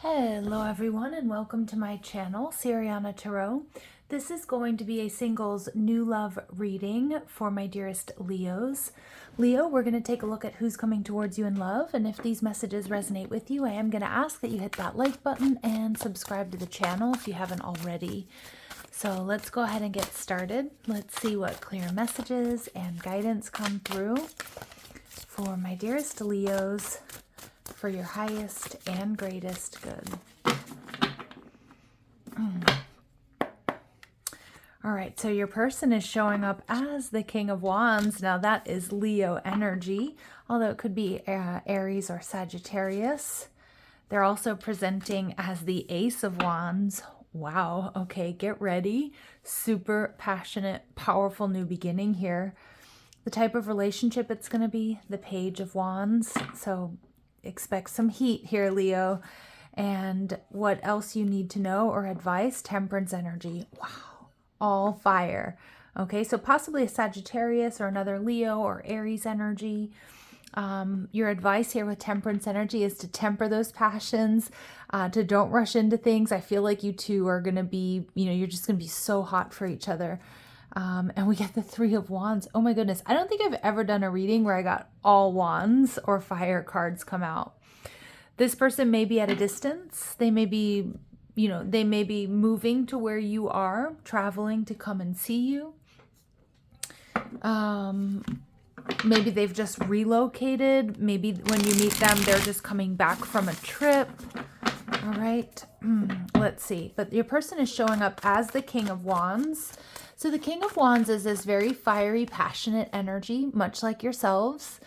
Hello everyone and welcome to my channel, Siriana Tarot. This is going to be a singles new love reading for my dearest Leos. Leo, we're going to take a look at who's coming towards you in love, and if these messages resonate with you, I am going to ask that you hit that like button and subscribe to the channel if you haven't already. So let's go ahead and get started. Let's see what clear messages and guidance come through for my dearest Leos, for your highest and greatest good. All right, so your person is showing up as the King of Wands. Now that is Leo energy, although it could be Aries or Sagittarius. They're also presenting as the Ace of Wands. Wow, okay, get ready. Super passionate, powerful new beginning here. The type of relationship it's going to be, the Page of Wands. So expect some heat here, Leo. And what else you need to know or advice? Temperance energy. Wow. All fire. Okay, so possibly a Sagittarius or another Leo or Aries energy. Your advice here with temperance energy is to temper those passions, to don't rush into things. I feel like you two are going to be, you're just going to be so hot for each other. And we get the Three of Wands. Oh my goodness. I don't think I've ever done a reading where I got all wands or fire cards come out. This person may be at a distance. They may be, they may be moving to where you are, traveling to come and see you. Maybe they've just relocated. Maybe when you meet them, they're just coming back from a trip. All right. Let's see. But your person is showing up as the King of Wands. So the King of Wands is this very fiery, passionate energy, much like yourselves.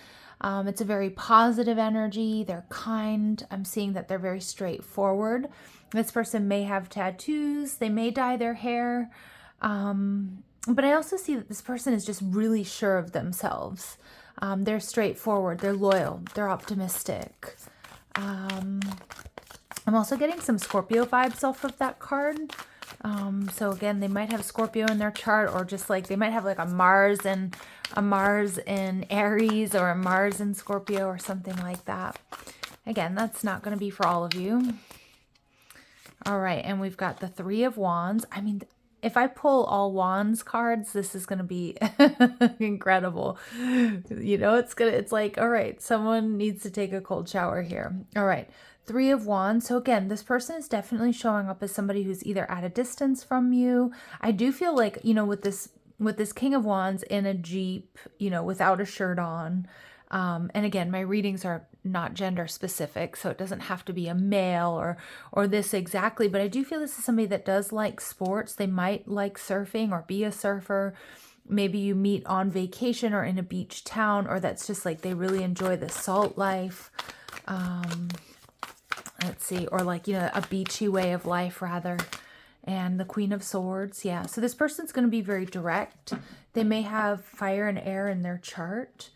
It's a very positive energy. They're kind. I'm seeing that they're very straightforward. This person may have tattoos. They may dye their hair. But I also see that this person is just really sure of themselves. They're straightforward. They're loyal. They're optimistic. I'm also getting some Scorpio vibes off of that card. So again, they might have Scorpio in their chart, or just like they might have like a Mars in Aries or a Mars in Scorpio or something like that. Again, that's not going to be for all of you. All right, and we've got the Three of Wands. I mean, if I pull all Wands cards, this is going to be incredible. It's like, all right, someone needs to take a cold shower here. All right. Three of Wands. So again, this person is definitely showing up as somebody who's either at a distance from you. I do feel like, with this King of Wands in a Jeep, without a shirt on. And again, my readings are not gender specific, so it doesn't have to be a male or this exactly, but I do feel this is somebody that does like sports. They might like surfing or be a surfer. Maybe you meet on vacation or in a beach town, or that's just like they really enjoy the salt life. Let's see, or like, a beachy way of life rather. And the Queen of Swords. Yeah. So this person's going to be very direct. They may have fire and air in their chart.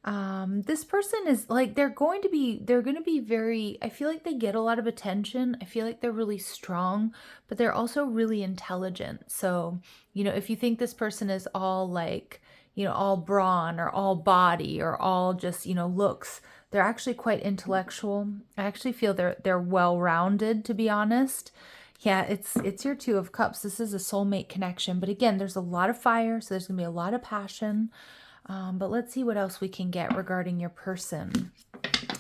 This person is like, they're going to be very, I feel like they get a lot of attention. I feel like they're really strong, but they're also really intelligent. So, if you think this person is all like, all brawn or all body or all just, looks, they're actually quite intellectual. I actually feel they're well-rounded, to be honest. Yeah, it's your Two of Cups. This is a soulmate connection. But again, there's a lot of fire, so there's going to be a lot of passion. But let's see what else we can get regarding your person.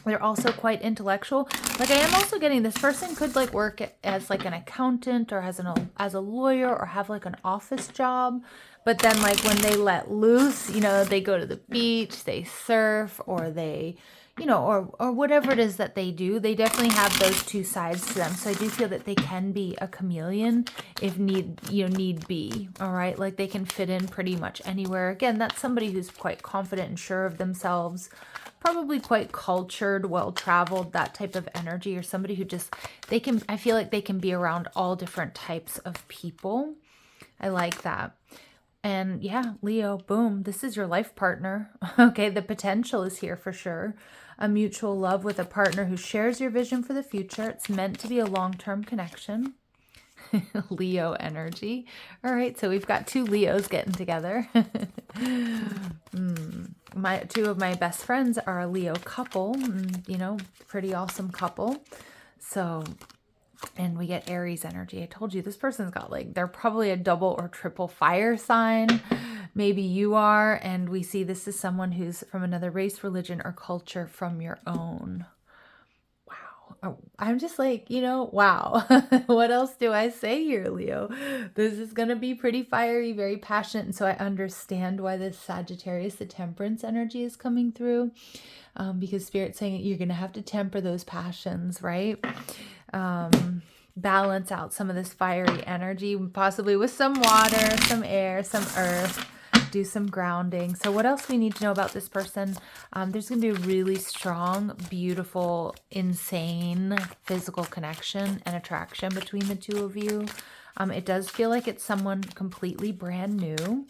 They're also quite intellectual. Like, I am also getting this person could like work as like an accountant or as a lawyer or have like an office job. But then like when they let loose, they go to the beach, they surf, or they, or whatever it is that they do, they definitely have those two sides to them. So I do feel that they can be a chameleon if need be. All right. Like they can fit in pretty much anywhere. Again, that's somebody who's quite confident and sure of themselves, probably quite cultured, well-traveled, that type of energy, or somebody who just, I feel like they can be around all different types of people. I like that. And yeah, Leo, boom, this is your life partner. Okay, the potential is here for sure. A mutual love with a partner who shares your vision for the future. It's meant to be a long-term connection. Leo energy. All right, so we've got two Leos getting together. Two of my best friends are a Leo couple, pretty awesome couple. So And we get Aries energy. I told you this person's got like, they're probably a double or triple fire sign. Maybe you are. And we see this is someone who's from another race, religion, or culture from your own. Wow. I'm just like, you know, wow. What else do I say here, Leo? This is going to be pretty fiery, very passionate. And so I understand why this Sagittarius, the temperance energy is coming through. Because Spirit's saying you're going to have to temper those passions, right? Balance out some of this fiery energy, possibly with some water, some air, some earth, do some grounding. So what else we need to know about this person? There's going to be a really strong, beautiful, insane physical connection and attraction between the two of you. It does feel like it's someone completely brand new.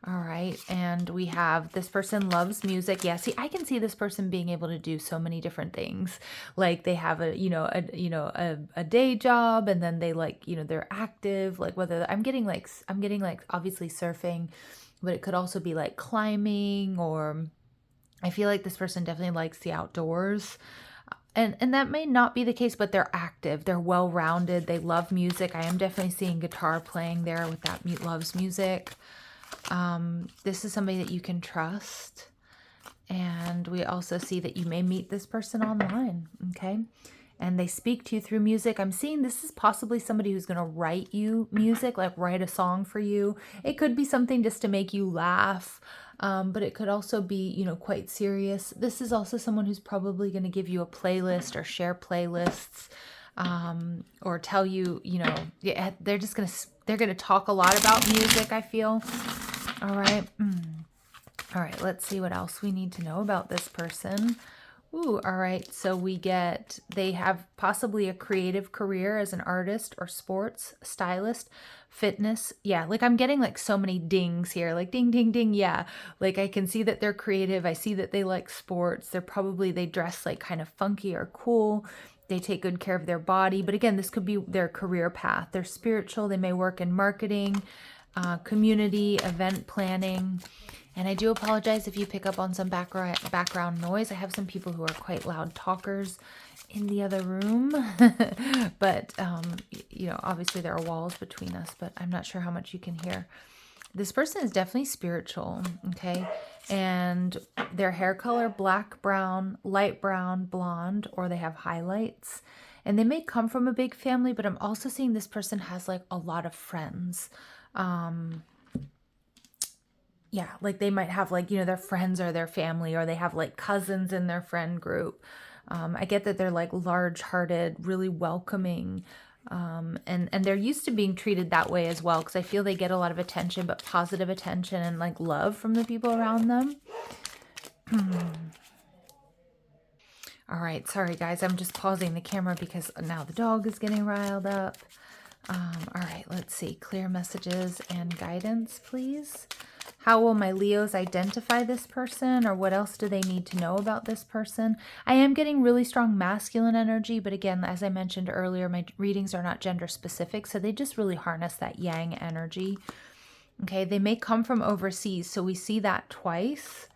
All right, and we have this person loves music. Yeah, see, I can see this person being able to do so many different things. Like they have a day job, and then they like, they're active. Like whether I'm getting like obviously surfing, but it could also be like climbing, or I feel like this person definitely likes the outdoors. And that may not be the case, but they're active. They're well-rounded. They love music. I am definitely seeing guitar playing there with that loves music. This is somebody that you can trust. And we also see that you may meet this person online, okay? And they speak to you through music. I'm seeing this is possibly somebody who's going to write you music, like write a song for you. It could be something just to make you laugh, but it could also be, quite serious. This is also someone who's probably going to give you a playlist or share playlists, or tell you, yeah, they're going to talk a lot about music, I feel. All right. All right, let's see what else we need to know about this person. Ooh, all right. So they have possibly a creative career as an artist or sports stylist, fitness. Yeah, like I'm getting like so many dings here, like ding, ding, ding. Yeah, like I can see that they're creative. I see that they like sports. They dress like kind of funky or cool. They take good care of their body. But again, this could be their career path. They're spiritual. They may work in marketing, community, event planning. And I do apologize if you pick up on some background noise. I have some people who are quite loud talkers in the other room. But, obviously there are walls between us, but I'm not sure how much you can hear. This person is definitely spiritual, okay? And their hair color, black, brown, light brown, blonde, or they have highlights. And they may come from a big family, but I'm also seeing this person has like a lot of friends. Yeah, like they might have like, their friends or their family, or they have like cousins in their friend group. I get that they're like large-hearted, really welcoming, and they're used to being treated that way as well, because I feel they get a lot of attention, but positive attention and like love from the people around them. All right, sorry guys, I'm just pausing the camera because now the dog is getting riled up. All right, let's see. Clear messages and guidance, please. How will my Leos identify this person, or what else do they need to know about this person? I am getting really strong masculine energy, but again, as I mentioned earlier, my readings are not gender specific, so they just really harness that yang energy. Okay, they may come from overseas, so we see that twice.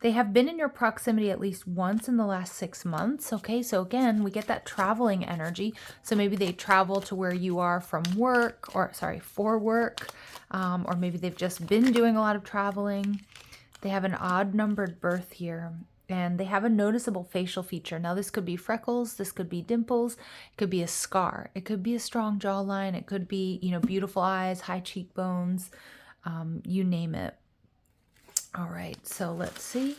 They have been in your proximity at least once in the last 6 months. Okay, so again, we get that traveling energy. So maybe they travel to where you are from work, or for work, or maybe they've just been doing a lot of traveling. They have an odd numbered birth here, and they have a noticeable facial feature. Now, this could be freckles, this could be dimples, it could be a scar, it could be a strong jawline, it could be, beautiful eyes, high cheekbones, you name it. All right, so let's see.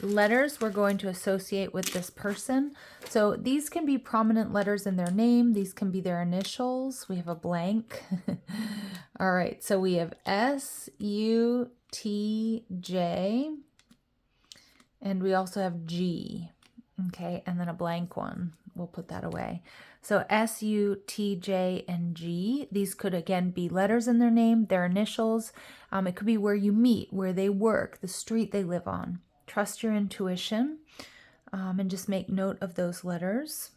Letters we're going to associate with this person. So these can be prominent letters in their name. These can be their initials. We have a blank. All right, so we have S-U-T-J. And we also have G. Okay, and then a blank one. We'll put that away. So S, U, T, J, and G. These could, again, be letters in their name, their initials. It could be where you meet, where they work, the street they live on. Trust your intuition, and just make note of those letters.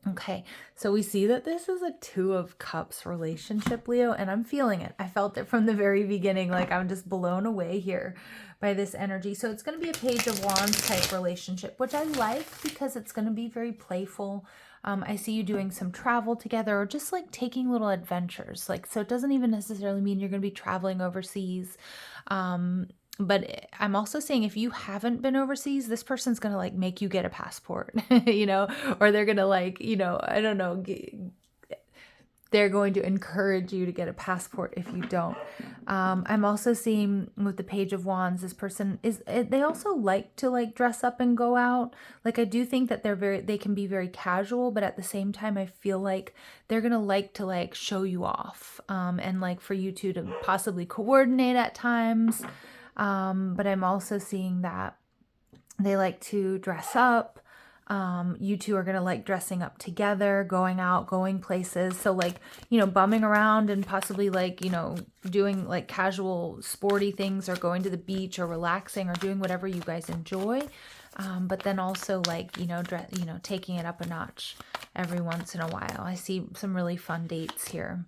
Okay, so we see that this is a Two of Cups relationship, Leo, and I'm feeling it. I felt it from the very beginning. Like, I'm just blown away here by this energy. So it's going to be a Page of Wands type relationship, which I like because it's going to be very playful. I see you doing some travel together, or just like taking little adventures. Like, so it doesn't even necessarily mean you're going to be traveling overseas. But I'm also saying, if you haven't been overseas, this person's going to like make you get a passport, you know, or they're going to like, you know, I don't know, they're going to encourage you to get a passport if you don't. I'm also seeing with the Page of Wands, this person they also like to like dress up and go out. Like, I do think that they can be very casual, but at the same time, I feel like they're going to like to like show you off, and like for you two to possibly coordinate at times. But I'm also seeing that they like to dress up. You two are going to like dressing up together, going out, going places. So like, you know, bumming around and possibly like, you know, doing like casual sporty things, or going to the beach, or relaxing, or doing whatever you guys enjoy. But then also like, you know, taking it up a notch every once in a while. I see some really fun dates here.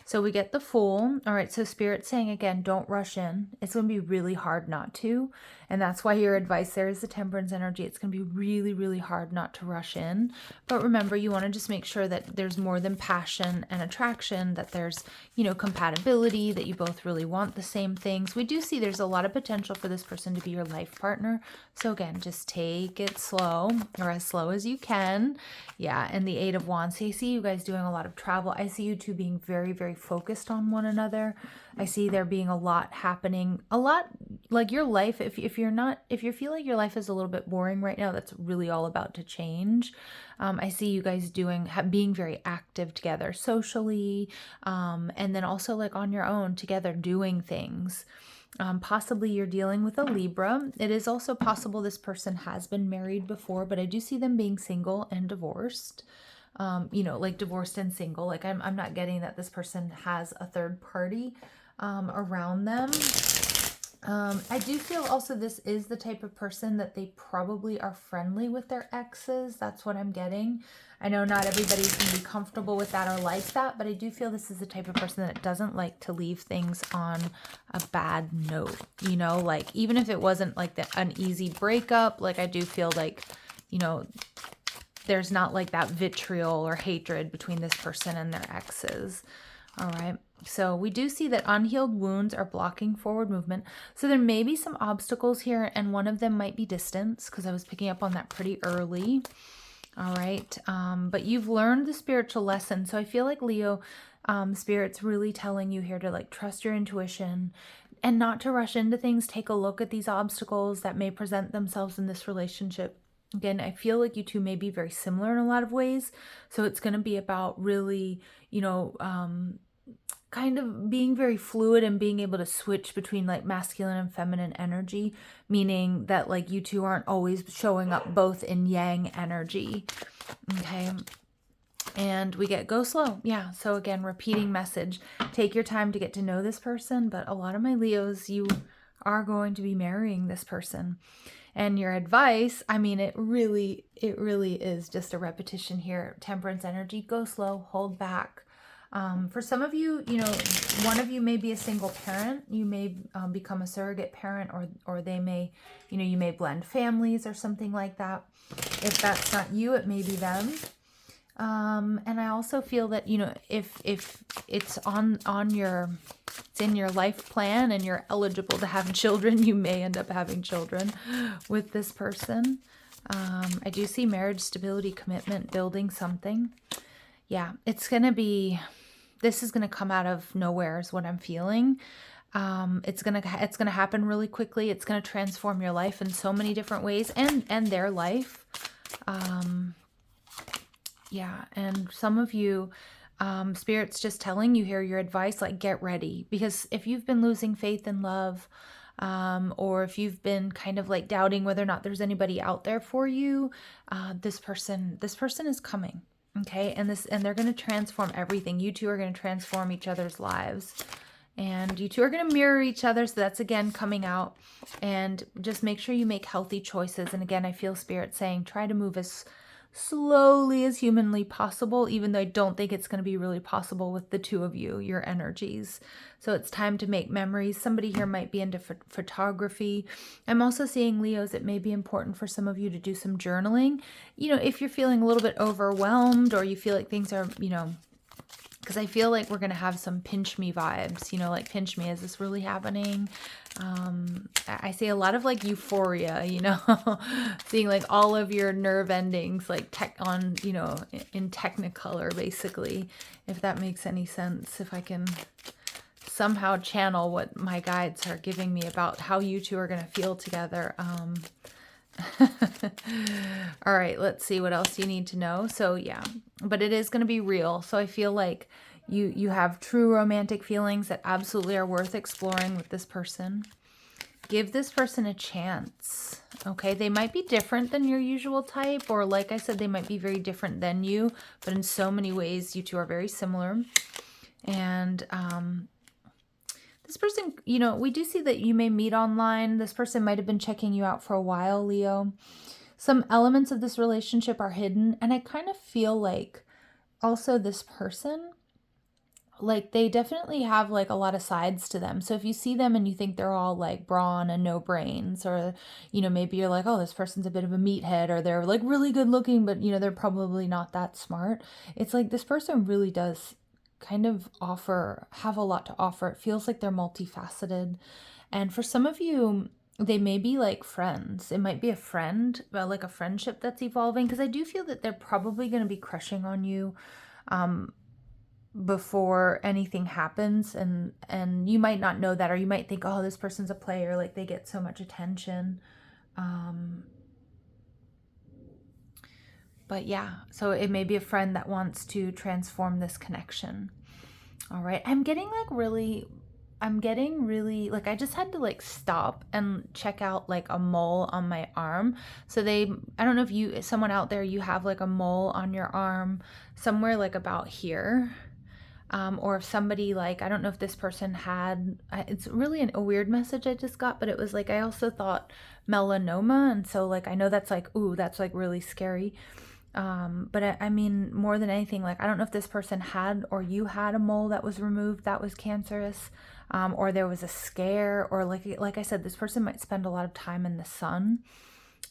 So we get the Fool. All right, so Spirit's saying, again, don't rush in. It's going to be really hard not to. And that's why your advice there is the Temperance energy. It's going to be really, really hard not to rush in. But remember, you want to just make sure that there's more than passion and attraction, that there's, you know, compatibility, that you both really want the same things. We do see there's a lot of potential for this person to be your life partner. So again, just take it slow, or as slow as you can. Yeah, and the Eight of Wands. So I see you guys doing a lot of travel. I see you two being very, very focused on one another. I see there being a lot happening, a lot like your life. If you feel like your life is a little bit boring right now, that's really all about to change. I see you guys being very active together socially, and then also like on your own together doing things. Possibly you're dealing with a Libra. It is also possible this person has been married before, but I do see them being single and divorced. You know, like divorced and single. Like I'm not getting that this person has a third party around them. I do feel also this is the type of person that they probably are friendly with their exes. That's what I'm getting. I know not everybody's going to be comfortable with that or like that, but I do feel this is the type of person that doesn't like to leave things on a bad note. You know, like even if it wasn't like an easy breakup, like I do feel like, you know, there's not like that vitriol or hatred between this person and their exes. All right. So we do see that unhealed wounds are blocking forward movement. So there may be some obstacles here, and one of them might be distance, because I was picking up on that pretty early. All right. But you've learned the spiritual lesson. So I feel like Leo, Spirit's really telling you here to like trust your intuition and not to rush into things. Take a look at these obstacles that may present themselves in this relationship. Again, I feel like you two may be very similar in a lot of ways. So it's going to be about really, you know, kind of being very fluid and being able to switch between like masculine and feminine energy, meaning that like you two aren't always showing up both in yang energy. Okay. And we get go slow. Yeah. So again, repeating message, take your time to get to know this person. But a lot of my Leos, you are going to be marrying this person. And your advice, I mean, it really is just a repetition here. Temperance energy, go slow, hold back. For some of you, you know, one of you may be a single parent. You may become a surrogate parent, or they may, you know, you may blend families or something like that. If that's not you, it may be them. And I also feel that, you know, if it's it's in your life plan and you're eligible to have children, you may end up having children with this person. I do see marriage, stability, commitment, building something. Yeah, this is going to come out of nowhere is what I'm feeling. It's going to happen really quickly. It's going to transform your life in so many different ways, and their life. Yeah, and some of you, Spirit's just telling you here, your advice, like get ready, because if you've been losing faith in love, or if you've been kind of like doubting whether or not there's anybody out there for you, this person is coming. Okay, and they're going to transform everything. You two are going to transform each other's lives, and you two are going to mirror each other. So that's again coming out, and just make sure you make healthy choices. And again, I feel Spirit saying, try to move as slowly as humanly possible, even though I don't think it's going to be really possible with the two of you, your energies. So it's time to make memories. Somebody here might be into photography. I'm also seeing, Leos, it may be important for some of you to do some journaling. You know, if you're feeling a little bit overwhelmed, or you feel like things are, you know, because I feel like we're going to have some pinch me vibes, you know, like pinch me, is this really happening? I see a lot of like euphoria, you know, seeing like all of your nerve endings like you know, in technicolor, basically, if that makes any sense, if I can somehow channel what my guides are giving me about how you two are going to feel together. All right, let's see what else you need to know. So yeah, but it is going to be real. So I feel like you have true romantic feelings that absolutely are worth exploring with this person. Give this person a chance. Okay, they might be different than your usual type, or like I said, they might be very different than you, but in so many ways you two are very similar. And this person, you know, we do see that you may meet online. This person might have been checking you out for a while, Leo. Some elements of this relationship are hidden. And I kind of feel like also this person, like they definitely have like a lot of sides to them. So if you see them and you think they're all like brawn and no brains, or, you know, maybe you're like, oh, this person's a bit of a meathead, or they're like really good looking, but, you know, they're probably not that smart. It's like this person really does kind of have a lot to offer. It feels like they're multifaceted. And for some of you, they may be like friends. It might be a friend, but like a friendship that's evolving, because I do feel that they're probably going to be crushing on you before anything happens, and you might not know that, or you might think, oh, this person's a player, like they get so much attention. But yeah, so it may be a friend that wants to transform this connection. All right. I'm getting really, like, I just had to like stop and check out like a mole on my arm. So I don't know if someone out there, you have like a mole on your arm somewhere like about here. Or if somebody like, I don't know if this person had, it's really a weird message I just got, but it was like, I also thought melanoma. And so like, I know that's like, ooh, that's like really scary. But I mean, more than anything, like, I don't know if this person had, or you had a mole that was removed that was cancerous, or there was a scare, or like I said, this person might spend a lot of time in the sun,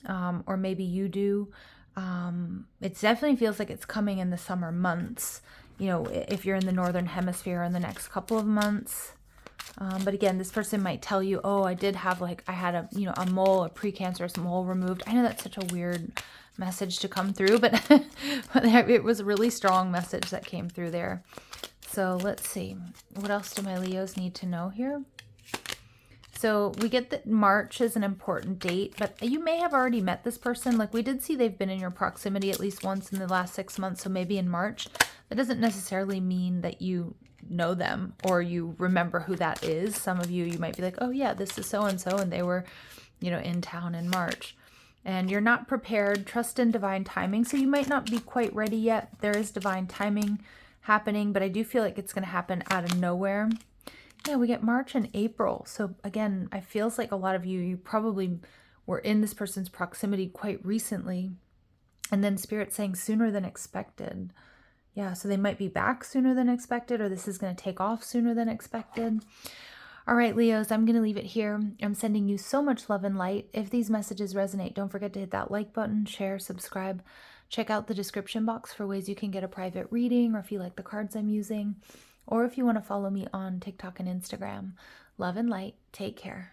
or maybe you do. It definitely feels like it's coming in the summer months, you know, if you're in the northern hemisphere in the next couple of months. But again, this person might tell you, oh, I had a mole, a precancerous mole removed. I know that's such a weird message to come through, but it was a really strong message that came through there. So let's see, what else do my Leos need to know here? So we get that March is an important date, but you may have already met this person. Like we did see they've been in your proximity at least once in the last 6 months. So maybe in March. That doesn't necessarily mean that you know them or you remember who that is. Some of you might be like, oh yeah, this is so-and-so, and they were, you know, in town in March. And you're not prepared. Trust in divine timing. So you might not be quite ready yet. There is divine timing happening, but I do feel like it's going to happen out of nowhere. Yeah, we get March and April. So again, it feels like a lot of you probably were in this person's proximity quite recently. And then Spirit saying sooner than expected. Yeah, so they might be back sooner than expected, or this is going to take off sooner than expected. All right, Leos, I'm going to leave it here. I'm sending you so much love and light. If these messages resonate, don't forget to hit that like button, share, subscribe. Check out the description box for ways you can get a private reading, or if you like the cards I'm using, or if you want to follow me on TikTok and Instagram. Love and light. Take care.